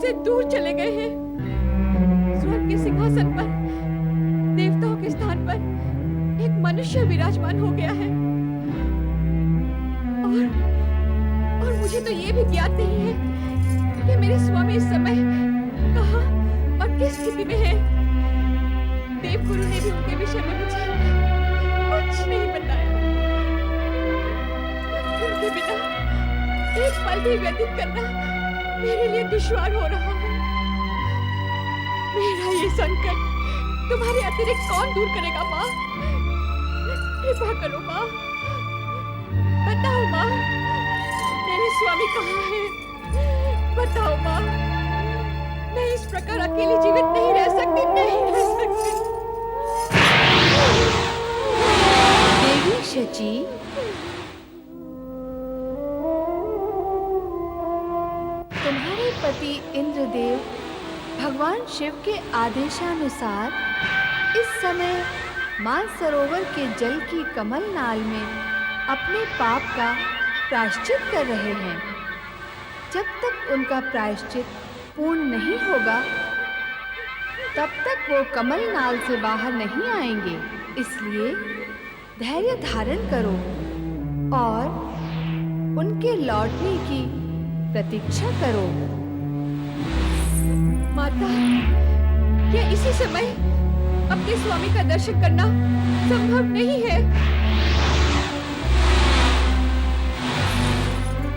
मुझसे दूर चले गए हैं। स्वर्ग के सिंहासन पर, देवताओं के स्थान पर एक मनुष्य विराजमान हो गया है। और मुझे तो ये भी ज्ञात नहीं है कि मेरे स्वामी इस समय कहाँ और किस स्थिति में है। देवगुरु ने भी उनके विषय में मुझे कुछ नहीं बताया। उनके बिना एक पल भी व्यतीत करना मेरे लिए दुश्वार हो रहा है। मेरा ये संकट तुम्हारे अतिरिक्त कौन दूर करेगा माँ? कृपा करो माँ, बताओ माँ, मेरे स्वामी कहाँ हैं? बताओ माँ, मैं इस प्रकार अकेली जीवित नहीं रह सकती, नहीं रह सकती। देवी शची, तुम्हारे पति इंद्रदेव भगवान शिव के आदेशानुसार इस समय मानसरोवर के जल की कमल नाल में अपने पाप का प्रायश्चित कर रहे हैं। जब तक उनका प्रायश्चित पूर्ण नहीं होगा, तब तक वो कमल नाल से बाहर नहीं आएंगे। इसलिए धैर्य धारण करो और उनके लौटने की प्रतीक्षा करो। माता, क्या इसी समय अपने स्वामी का दर्शन करना संभव नहीं है?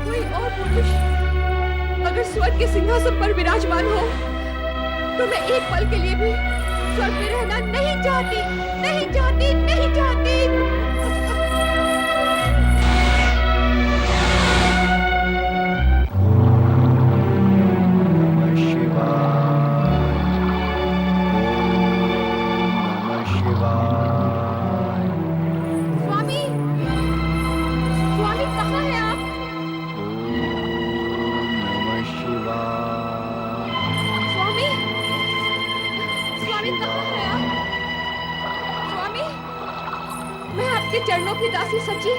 कोई और पुरुष अगर स्वर्ग के सिंहासन पर विराजमान हो तो मैं एक पल के लिए भी स्वर्ग में रहना नहीं चाहती, नहीं चाहती, नहीं चाहती। चरणों की दासी सची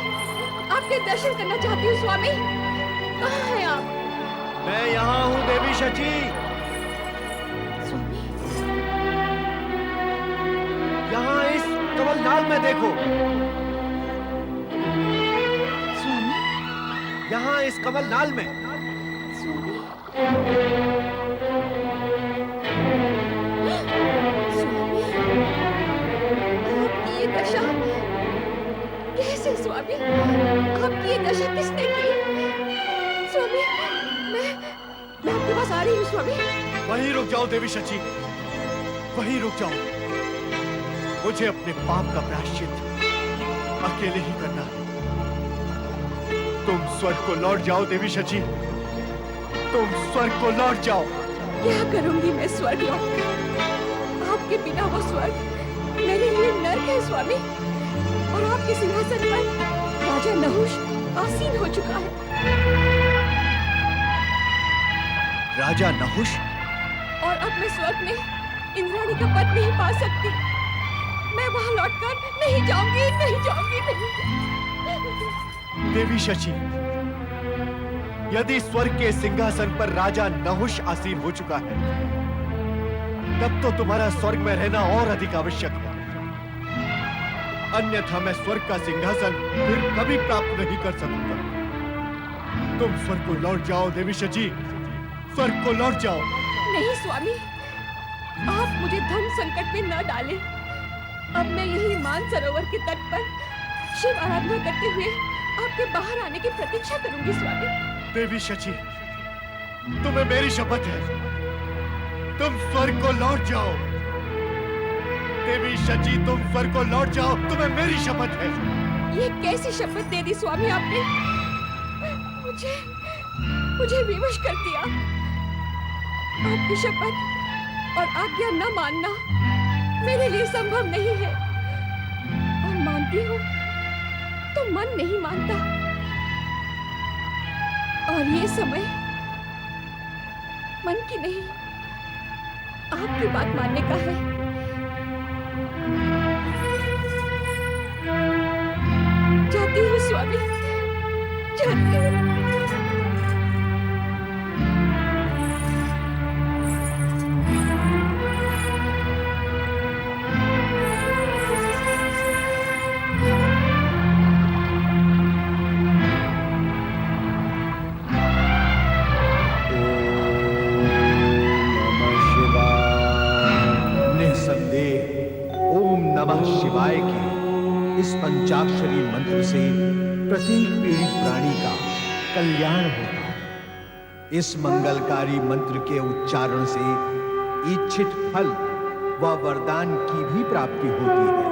आपके दर्शन करना चाहती हूँ स्वामी। कहाँ हैं आप? मैं यहाँ हूँ देवी शची। स्वामी, यहाँ इस कमल नाल में देखो। स्वामी, यहाँ इस कमल नाल में। स्वामी, आपकी ये दशा कैसे स्वामी? आपकी ये दशा किसने की? स्वामी, मैं आपके पास आ रही हूँ स्वामी। वहीं रुक जाओ देवी शची, वहीं रुक जाओ। मुझे अपने पाप का प्रायश्चित अकेले ही करना है। तुम स्वर्ग को लौट जाओ देवी शची, तुम स्वर्ग को लौट जाओ। क्या करूंगी मैं स्वर्ग लौटकर? आपके बिना वो स्वर्ग मेरे लिए नर्क है स्वामी। और आपके सिंहासन पर राजा नहुष आसीन हो चुका है। राजा नहुष? और अब मैं स्वर्ग में इंद्राणी का पद नहीं पा सकती। मैं वहां लौटकर नहीं जाऊंगी, नहीं जाऊंगी, नहीं। देवी शची, यदि स्वर्ग के सिंहासन पर राजा नहुष आसीन हो चुका है, तब तो तुम्हारा स्वर्ग में रहना और अधिक आवश्यक है। अन्यथा मैं स्वर्ग का सिंहासन फिर कभी प्राप्त नहीं कर सकूंगा। तुम स्वर्ग को लौट जाओ देवी शची, स्वर्ग को लौट जाओ। नहीं स्वामी, आप मुझे धर्म संकट में न डालें। अब मैं यही मानसरोवर के तट पर शिव आराधना करते हुए आपके बाहर आने की प्रतीक्षा करूंगी स्वामी। देवी शची, तुम्हें मेरी शपथ है, तुम स्वर्ग को लौट जाओ। देवी शची, तुम स्वर्ग को लौट जाओ, तुम्हें मेरी शपथ है। ये कैसी शपथ दे दी स्वामी आपने? मुझे विवश कर दिया। आपकी शपथ और आज्ञा न मानना मेरे लिए संभव नहीं है। और मानती हूँ तो मन नहीं मानता। और ये समय मन की नहीं, आपकी बात मानने का है। जाती हूँ स्वामी, जाती हूँ। इस पंचाक्षरी मंत्र से प्रत्येक पीड़ित प्राणी का कल्याण होता है। इस मंगलकारी मंत्र के उच्चारण से इच्छित फल व वरदान की भी प्राप्ति होती है।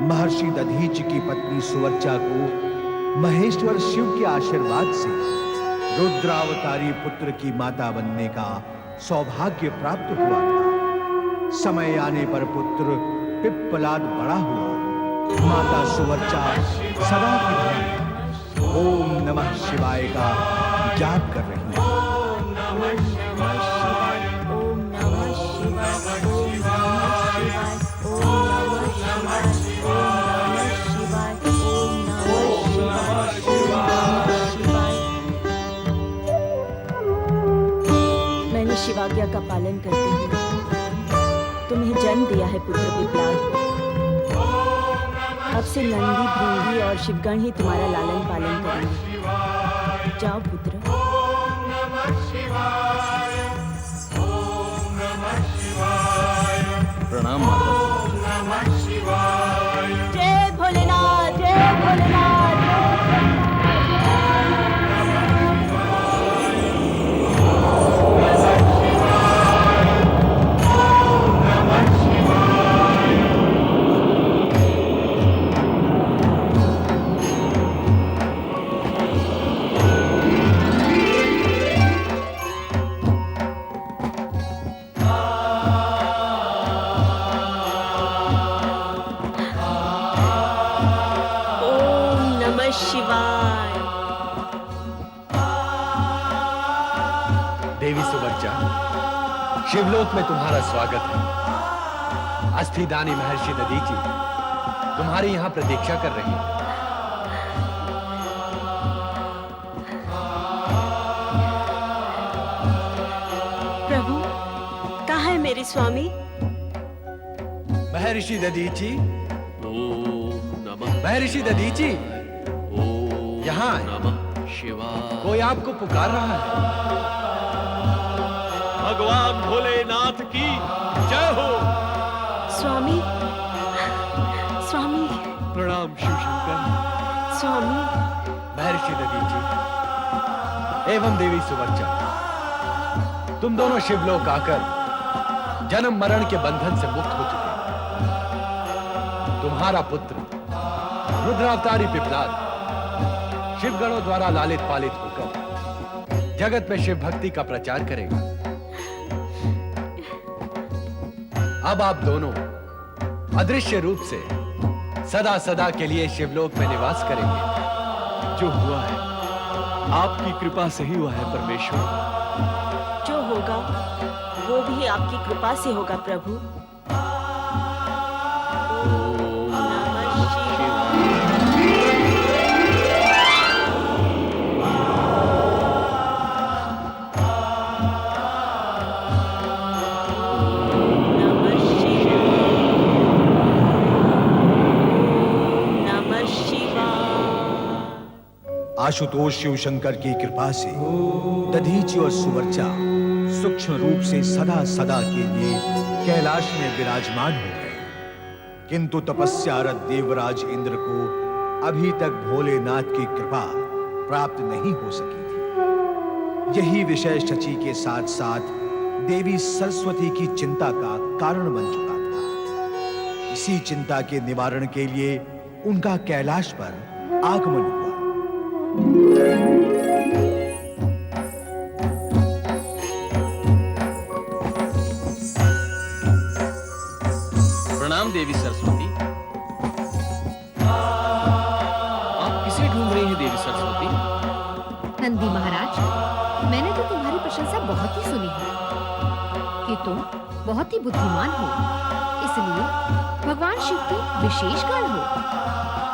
महर्षि दधीचि की पत्नी सुवर्चा को महेश्वर शिव के आशीर्वाद से रुद्रावतारी पुत्र की माता बनने का सौभाग्य प्राप्त हुआ था। समय आने पर पुत्र पिप्पलाद बड़ा हुआ। माता सुवर्चा सदा की भांति ओम नमः शिवाय का जाप कर रही है। ओम नमः शिवाय, ओम नमः शिवाय, ओम नमः शिवाय, ओम नमः शिवाय, ओम नमः शिवाय, ओम नमः शिवाय। मैंने शिवाज्ञा का पालन करते हुए तुम्हें जन्म दिया है पुत्र पिप्पलाद। अब से नंदी, भृंगी और शिवगण ही तुम्हारा लालन पालन करेंगे। जाओ पुत्र। प्रणाम माता। जय भोलेनाथ, जय भोलेनाथ। शिवाय। देवी सुवर्चा, शिवलोक में तुम्हारा स्वागत है। अस्थिदानी महर्षि दधीचि तुम्हारी यहाँ प्रतीक्षा कर रहे हैं। प्रभु, कहाँ है मेरे स्वामी? महर्षि दधीचि, महर्षि दधीचि, यहाँ नमः शिवाय। कोई आपको पुकार रहा है। भगवान भोलेनाथ की जय हो। स्वामी, स्वामी। प्रणाम शिव शंकर। स्वामी। महर्षि दधीचि एवं देवी सुवर्चा, तुम दोनों शिवलोक आकर जन्म मरण के बंधन से मुक्त हो चुके। तुम्हारा पुत्र रुद्रावतारी पिप्पलाद शिवगणों द्वारा लालित पालित होकर जगत में शिव भक्ति का प्रचार करेगा। अब आप दोनों अदृश्य रूप से सदा सदा के लिए शिवलोक में निवास करेंगे। जो हुआ है आपकी कृपा से ही हुआ है परमेश्वर। जो होगा वो भी आपकी कृपा से होगा प्रभु। आशुतोष शिव शंकर की कृपा से दधीचि और सुवर्चा सूक्ष्म रूप से सदा सदा के लिए कैलाश में विराजमान हो गए। किंतु तपस्यारत देवराज इंद्र को अभी तक भोलेनाथ की कृपा प्राप्त नहीं हो सकी थी। यही विषय शची के साथ साथ देवी सरस्वती की चिंता का कारण बन चुका था। इसी चिंता के निवारण के लिए उनका कैलाश पर आगमन हुआ। प्रणाम देवी सरस्वती। आप किसे ढूंढ रही हैं देवी सरस्वती? नंदी महाराज, मैंने तो तुम्हारी प्रशंसा बहुत ही सुनी है कि तुम बहुत ही बुद्धिमान हो, इसलिए भगवान शिव के विशेष गण हो।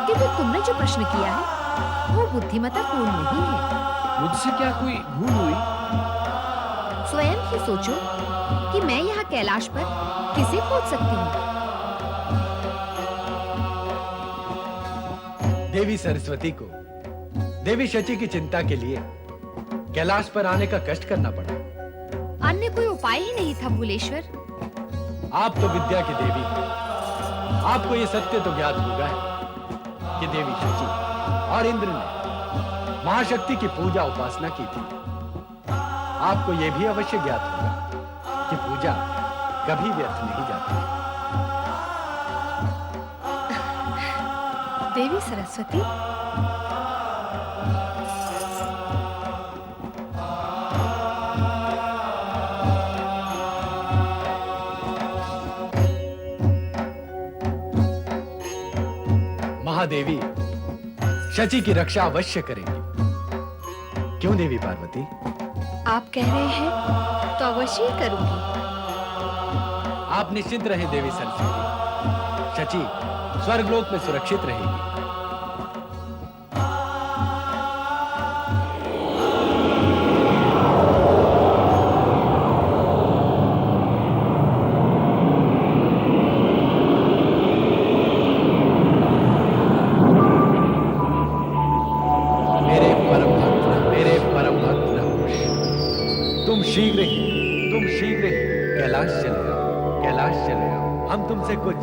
किंतु तुमने जो प्रश्न किया है वो बुद्धिमत्ता पूर्ण नहीं है। मुझसे क्या कोई भूल हुई? स्वयं ही सोचो कि मैं यहाँ कैलाश पर किसे खोज सकती हूँ। देवी सरस्वती को देवी शची की चिंता के लिए कैलाश पर आने का कष्ट करना पड़ा। अन्य कोई उपाय ही नहीं था भूलेश्वर। आप तो विद्या की देवी हैं। आपको ये सत्य तो ज्ञात होगा है कि देवी शची और इंद्र ने महाशक्ति की पूजा उपासना की थी। आपको यह भी अवश्य ज्ञात होगा कि पूजा कभी व्यर्थ नहीं जाती। देवी सरस्वती, महादेवी शची की रक्षा अवश्य करेंगी। क्यों देवी पार्वती? आप कह रहे हैं तो अवश्य ही करूंगी। आप निश्चिंत रहें देवी सरस्वती, शची स्वर्गलोक में सुरक्षित रहेगी। तुम शीघ्र ही कैलाश चले आओ, कैलाश चले आओ। हम तुमसे कुछ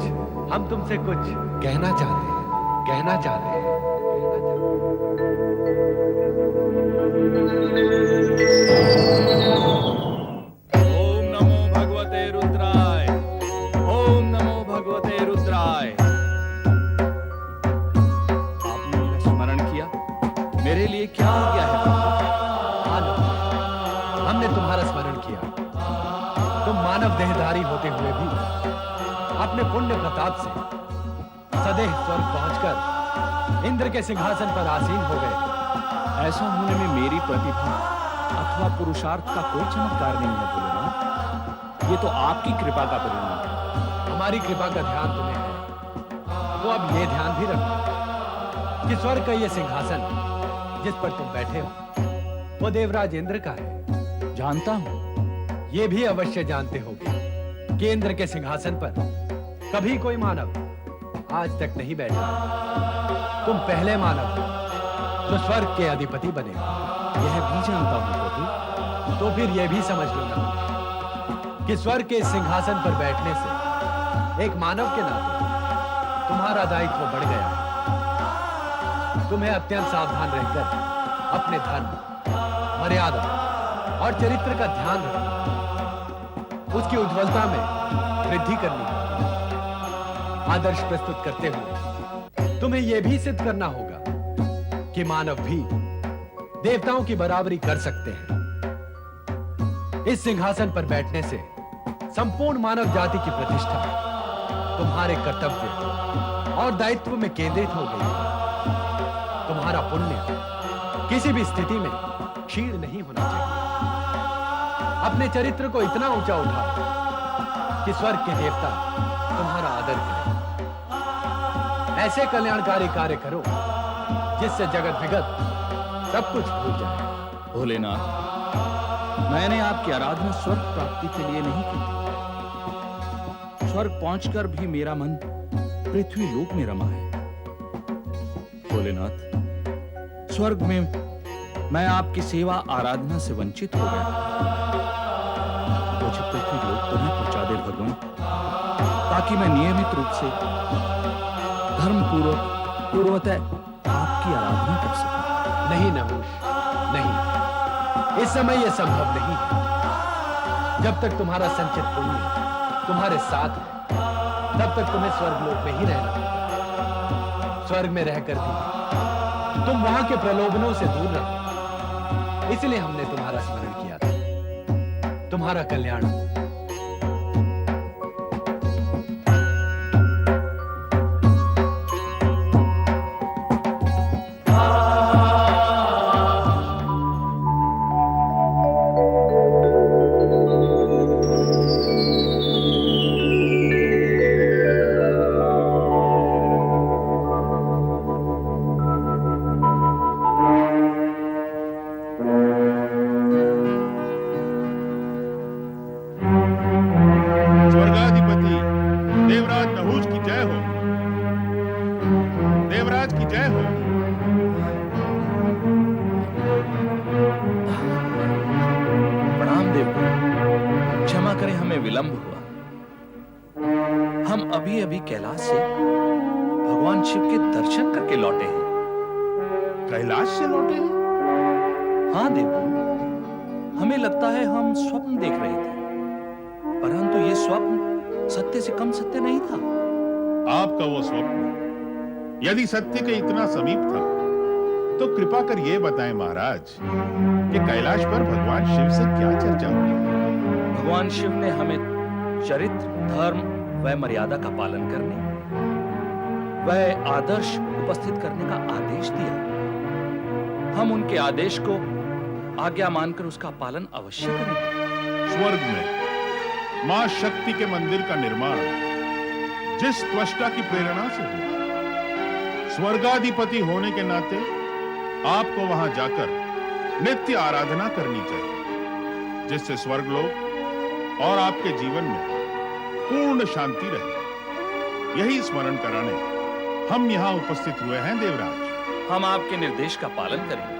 कहना चाहते हैं, कहना चाहते हैं। ओम नमो भगवते रुद्राय, ओम नमो भगवते रुद्राय। आपने मेरा स्मरण किया, मेरे लिए क्या हो गया है? हमने तुम्हारा स्मरण किया। तुम मानव देहधारी होते हुए भी अपने पुण्य प्रताप से सदैव स्वर्ग पहुंचकर इंद्र के सिंहासन पर आसीन हो गए। ऐसा होने में मेरी प्रतिभा अथवा पुरुषार्थ का कोई चमत्कार नहीं है भोलेनाथ। ये तो आपकी कृपा का परिणाम है। हमारी कृपा का ध्यान तुम्हें है, तो अब ये ध्यान भी रखो कि स्वर्ग का ये सिंहासन जिस पर तुम बैठे हो वो देवराज इंद्र का है। जानता हूं। ये भी अवश्य जानते होगे कि इंद्र के सिंहासन पर कभी कोई मानव आज तक नहीं बैठा। तुम पहले मानव हो जो स्वर्ग के अधिपति बने। यह भी जानता हूं प्रभु। तो फिर यह भी समझ लो ना कि स्वर्ग के सिंहासन पर बैठने से एक मानव के नाते तुम्हारा दायित्व बढ़ गया है। तुम्हें अत्यंत सावधान रहकर अपने धर्म, मर्यादा और चरित्र का ध्यान रखना, उसकी उज्ज्वलता में वृद्धि करनी होगी। आदर्श प्रस्तुत करते हुए तुम्हें यह भी सिद्ध करना होगा कि मानव भी देवताओं की बराबरी कर सकते हैं। इस सिंहासन पर बैठने से संपूर्ण मानव जाति की प्रतिष्ठा तुम्हारे कर्तव्य और दायित्व में केंद्रित हो गई है। तुम्हारा पुण्य किसी भी स्थिति में क्षीण नहीं होना चाहिए। अपने चरित्र को इतना ऊंचा उठाओ कि स्वर्ग के देवता तुम्हारा आदर करें। ऐसे कल्याणकारी कार्य करो जिससे जगत विगत सब कुछ भूल जाए। भोलेनाथ, मैंने आपकी आराधना स्वर्ग प्राप्ति के लिए नहीं की थी। स्वर्ग पहुंचकर भी मेरा मन पृथ्वी लोक में रमा है। भोलेनाथ, स्वर्ग में मैं आपकी सेवा आराधना से वंचित हो गया। मुझे पृथ्वी लोक तुम्हें पहुंचा दे भगवान, ताकि मैं नियमित रूप से धर्म पूर्वतः आपकी आराधना कर सकूं। नहीं नहुष, नहीं, इस समय यह संभव नहीं है। जब तक तुम्हारा संचित पुण्य तुम्हारे साथ है, तब तक तुम्हें स्वर्गलोक में ही रहना होगा। स्वर्ग में रहकर भी तुम वहां के प्रलोभनों से दूर रहो। इसलिए हमने तुम्हारा स्मरण किया था। तुम्हारा कल्याण हो। भगवान शिव के दर्शन करके लौटे हैं। कैलाश से लौटे हैं? हाँ देवगुरु, हमें लगता है हम स्वप्न देख रहे थे, परंतु ये स्वप्न सत्य से कम सत्य नहीं था। आपका वो स्वप्न यदि सत्य के इतना समीप था तो कृपा कर ये बताएं महाराज कि कैलाश पर भगवान शिव से क्या चर्चा हुई? भगवान शिव ने हमें चरित्र, धर्म व मर्यादा का पालन करने, वह आदर्श उपस्थित करने का आदेश दिया। हम उनके आदेश को आज्ञा मानकर उसका पालन अवश्य करेंगे। स्वर्ग में मां शक्ति के मंदिर का निर्माण जिस त्वष्टा की प्रेरणा से हुआ, स्वर्गाधिपति होने के नाते आपको वहां जाकर नित्य आराधना करनी चाहिए, जिससे स्वर्गलोक और आपके जीवन में पूर्ण शांति रहे। यही स्मरण कराने हम यहां उपस्थित हुए हैं देवराज। हम आपके निर्देश का पालन करेंगे।